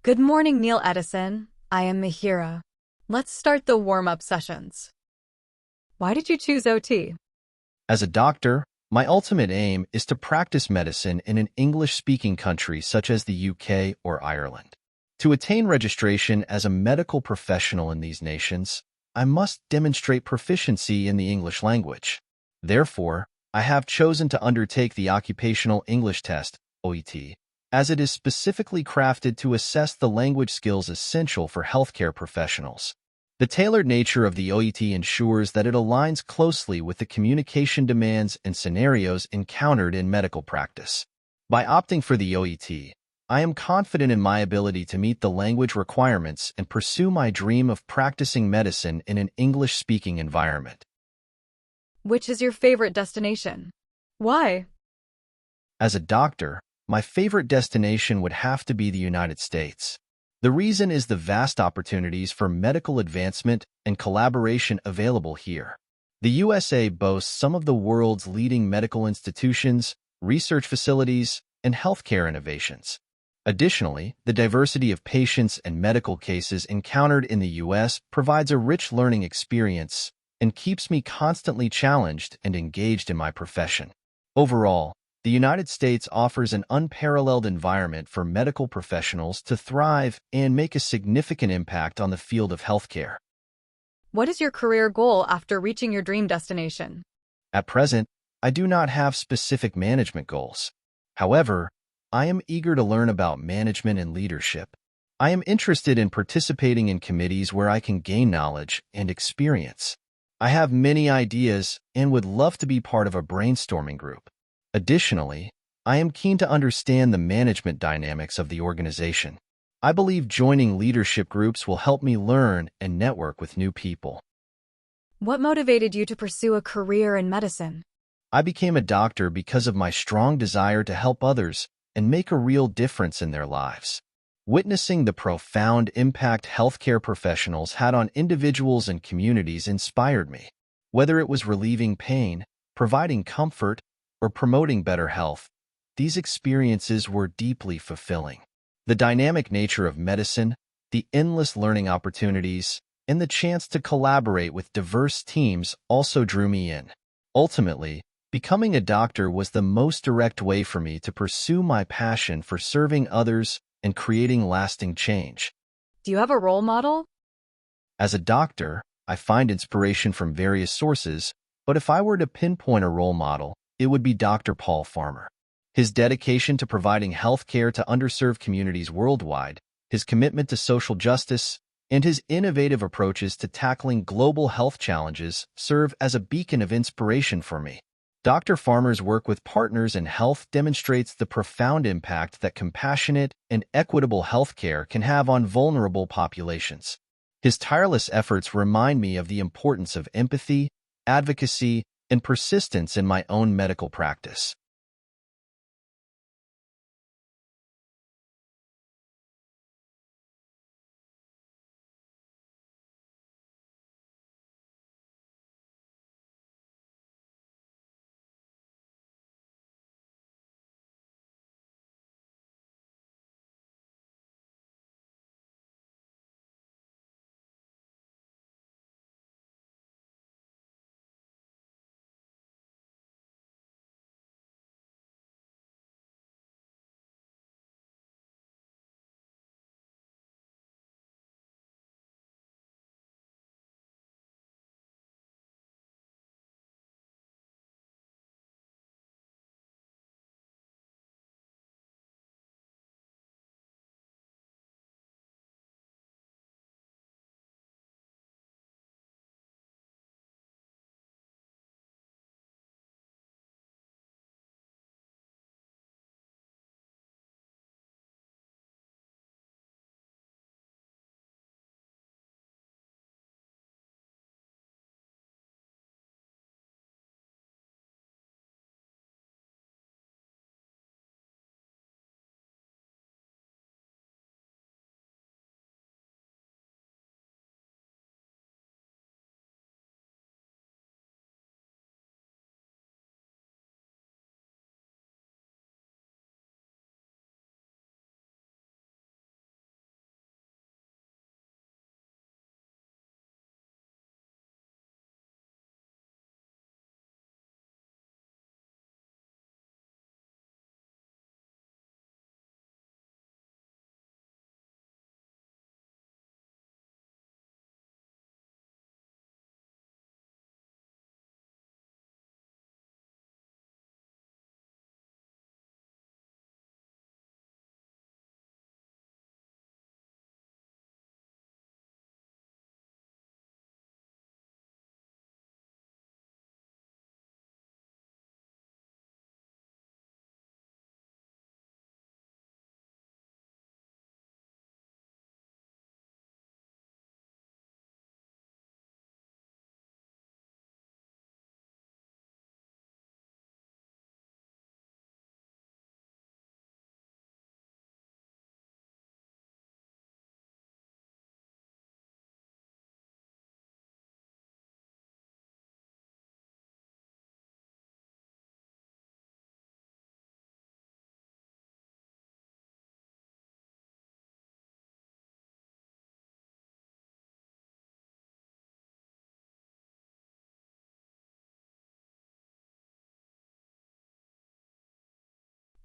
Good morning, Neil Edison. I am Mihiraa. Let's start the warm-up sessions. Why did you choose OT? As a doctor, my ultimate aim is to practice medicine in an English-speaking country such as the UK or Ireland. To attain registration as a medical professional in these nations, I must demonstrate proficiency in the English language. Therefore, I have chosen to undertake the Occupational English Test, OET, as it is specifically crafted to assess the language skills essential for healthcare professionals. The tailored nature of the OET ensures that it aligns closely with the communication demands and scenarios encountered in medical practice. By opting for the OET, I am confident in my ability to meet the language requirements and pursue my dream of practicing medicine in an English-speaking environment. Which is your favorite destination? Why? As a doctor, my favorite destination would have to be the United States. The reason is the vast opportunities for medical advancement and collaboration available here. The USA boasts some of the world's leading medical institutions, research facilities, and healthcare innovations. Additionally, the diversity of patients and medical cases encountered in the US provides a rich learning experience and keeps me constantly challenged and engaged in my profession. Overall, the United States offers an unparalleled environment for medical professionals to thrive and make a significant impact on the field of healthcare. What is your career goal after reaching your dream destination? At present, I do not have specific management goals. However, I am eager to learn about management and leadership. I am interested in participating in committees where I can gain knowledge and experience. I have many ideas and would love to be part of a brainstorming group. Additionally, I am keen to understand the management dynamics of the organization. I believe joining leadership groups will help me learn and network with new people. What motivated you to pursue a career in medicine? I became a doctor because of my strong desire to help others and make a real difference in their lives. Witnessing the profound impact healthcare professionals had on individuals and communities inspired me. Whether it was relieving pain, providing comfort, or promoting better health, these experiences were deeply fulfilling. The dynamic nature of medicine, the endless learning opportunities, and the chance to collaborate with diverse teams also drew me in. Ultimately, becoming a doctor was the most direct way for me to pursue my passion for serving others and creating lasting change. Do you have a role model? As a doctor, I find inspiration from various sources, but if I were to pinpoint a role model, it would be Dr. Paul Farmer. His dedication to providing health care to underserved communities worldwide, his commitment to social justice, and his innovative approaches to tackling global health challenges serve as a beacon of inspiration for me. Dr. Farmer's work with partners in health demonstrates the profound impact that compassionate and equitable healthcare can have on vulnerable populations. His tireless efforts remind me of the importance of empathy, advocacy, and persistence in my own medical practice.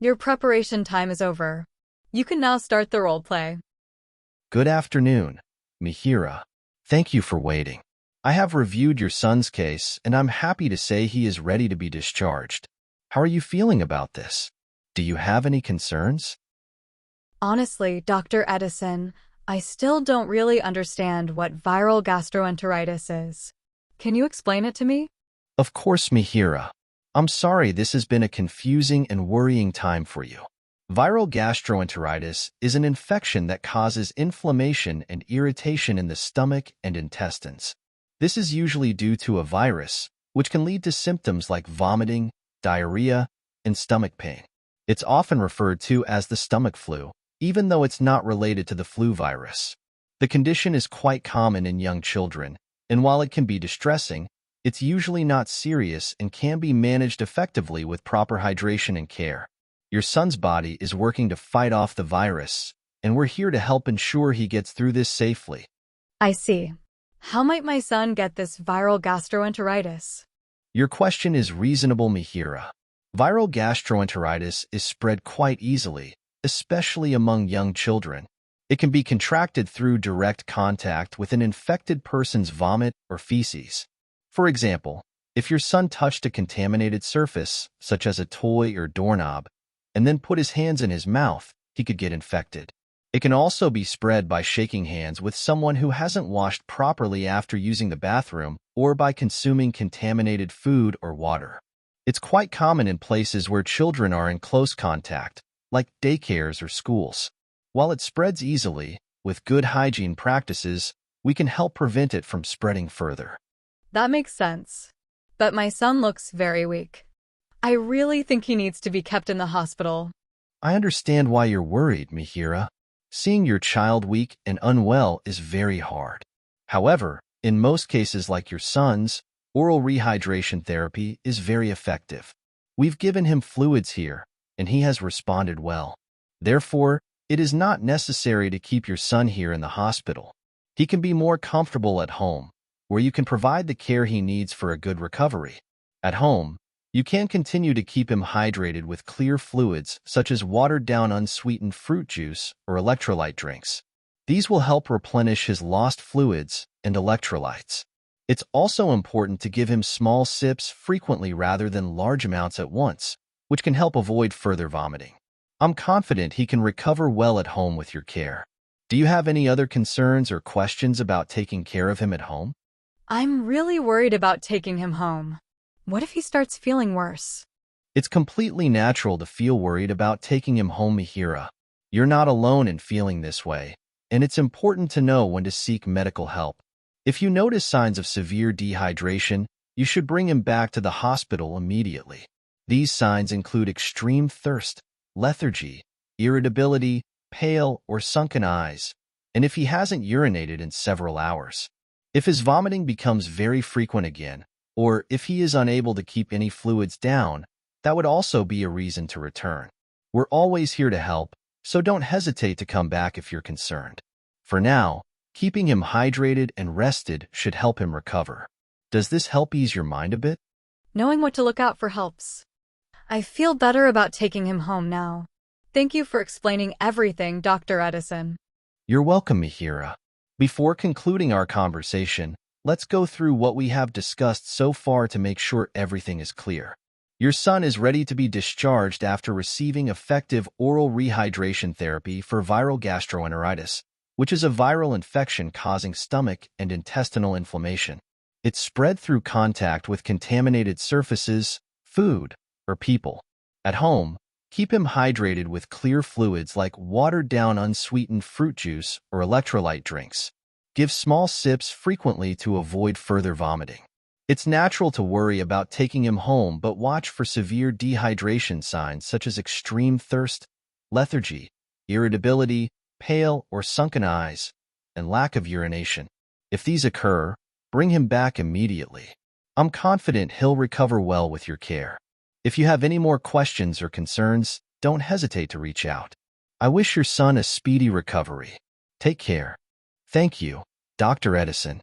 Your preparation time is over. You can now start the role play. Good afternoon, Mihiraa. Thank you for waiting. I have reviewed your son's case, and I'm happy to say he is ready to be discharged. How are you feeling about this? Do you have any concerns? Honestly, Dr. Edison, I still don't really understand what viral gastroenteritis is. Can you explain it to me? Of course, Mihiraa. I'm sorry this has been a confusing and worrying time for you. Viral gastroenteritis is an infection that causes inflammation and irritation in the stomach and intestines. This is usually due to a virus, which can lead to symptoms like vomiting, diarrhea, and stomach pain. It's often referred to as the stomach flu, even though it's not related to the flu virus. The condition is quite common in young children, and while it can be distressing, it's usually not serious and can be managed effectively with proper hydration and care. Your son's body is working to fight off the virus, and we're here to help ensure he gets through this safely. I see. How might my son get this viral gastroenteritis? Your question is reasonable, Mihiraa. Viral gastroenteritis is spread quite easily, especially among young children. It can be contracted through direct contact with an infected person's vomit or feces. For example, if your son touched a contaminated surface, such as a toy or doorknob, and then put his hands in his mouth, he could get infected. It can also be spread by shaking hands with someone who hasn't washed properly after using the bathroom or by consuming contaminated food or water. It's quite common in places where children are in close contact, like daycares or schools. While it spreads easily, with good hygiene practices, we can help prevent it from spreading further. That makes sense. But my son looks very weak. I really think he needs to be kept in the hospital. I understand why you're worried, Mihiraa. Seeing your child weak and unwell is very hard. However, in most cases like your son's, oral rehydration therapy is very effective. We've given him fluids here, and he has responded well. Therefore, it is not necessary to keep your son here in the hospital. He can be more comfortable at home, where you can provide the care he needs for a good recovery. At home, you can continue to keep him hydrated with clear fluids such as watered-down unsweetened fruit juice or electrolyte drinks. These will help replenish his lost fluids and electrolytes. It's also important to give him small sips frequently rather than large amounts at once, which can help avoid further vomiting. I'm confident he can recover well at home with your care. Do you have any other concerns or questions about taking care of him at home? I'm really worried about taking him home. What if he starts feeling worse? It's completely natural to feel worried about taking him home, Mihiraa. You're not alone in feeling this way, and it's important to know when to seek medical help. If you notice signs of severe dehydration, you should bring him back to the hospital immediately. These signs include extreme thirst, lethargy, irritability, pale or sunken eyes, and if he hasn't urinated in several hours. If his vomiting becomes very frequent again, or if he is unable to keep any fluids down, that would also be a reason to return. We're always here to help, so don't hesitate to come back if you're concerned. For now, keeping him hydrated and rested should help him recover. Does this help ease your mind a bit? Knowing what to look out for helps. I feel better about taking him home now. Thank you for explaining everything, Dr. Edison. You're welcome, Mihiraa. Before concluding our conversation, let's go through what we have discussed so far to make sure everything is clear. Your son is ready to be discharged after receiving effective oral rehydration therapy for viral gastroenteritis, which is a viral infection causing stomach and intestinal inflammation. It's spread through contact with contaminated surfaces, food, or people. At home, keep him hydrated with clear fluids like watered-down unsweetened fruit juice or electrolyte drinks. Give small sips frequently to avoid further vomiting. It's natural to worry about taking him home, but watch for severe dehydration signs such as extreme thirst, lethargy, irritability, pale or sunken eyes, and lack of urination. If these occur, bring him back immediately. I'm confident he'll recover well with your care. If you have any more questions or concerns, don't hesitate to reach out. I wish your son a speedy recovery. Take care. Thank you, Dr. Edison.